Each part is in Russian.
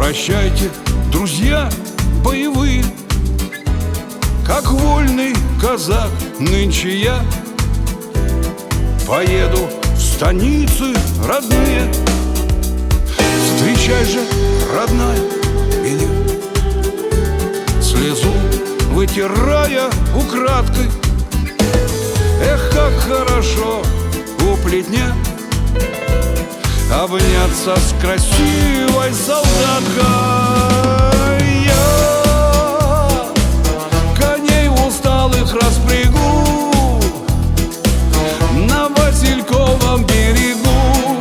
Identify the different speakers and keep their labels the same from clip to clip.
Speaker 1: Прощайте, друзья боевые, как вольный казак нынче я поеду в станицы родные. Встречай же, родная, меня, слезу вытирая украдкой. Эх, как хорошо у плетня обняться с красивой солдаткой. Я коней усталых распрягу на Васильковом берегу,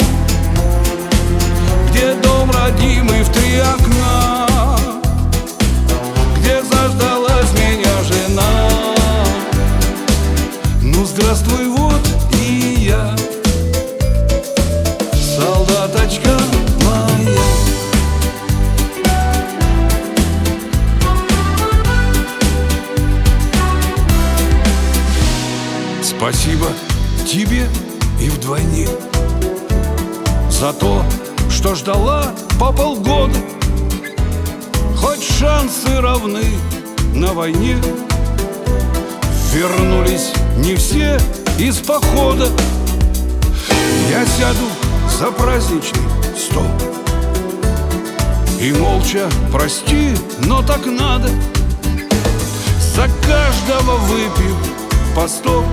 Speaker 1: где дом родимый в 3 окна, где заждалась меня жена. Ну, здравствуй, вот и я, солдаточка моя. Спасибо тебе и вдвойне за то, что ждала по полгода. Хоть шансы равны на войне, вернулись не все из похода. Я сяду за праздничный стол и молча, прости, но так надо, за каждого выпью по 100,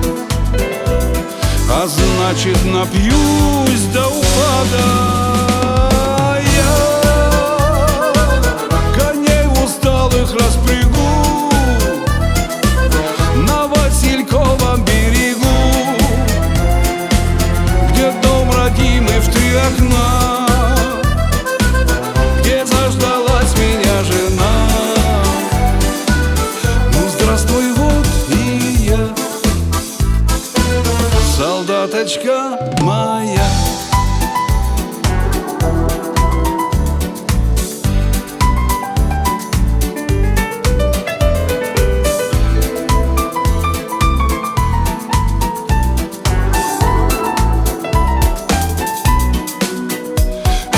Speaker 1: а значит напьюсь до упада. Я коней усталых распрягу на Васильковом берегу, где дом родимый в 3 окна, где заждалась меня жена. Ну, здравствуй, вот и я, солдаточка моя.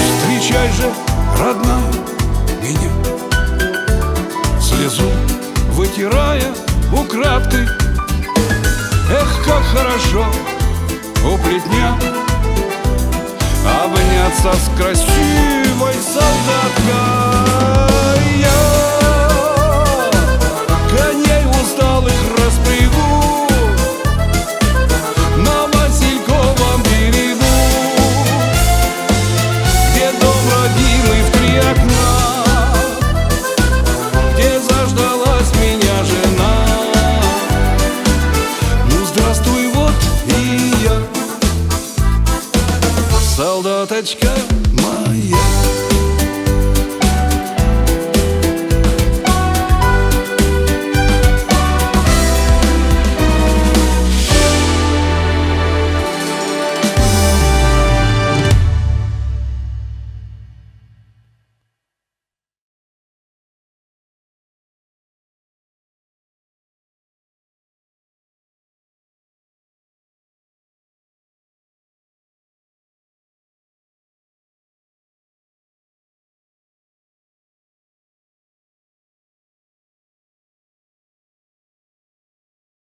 Speaker 1: Встречай же, родная, меня, слезу вытирая украдкой. Эх, как хорошо у плетня обняться с красивой солдаткой.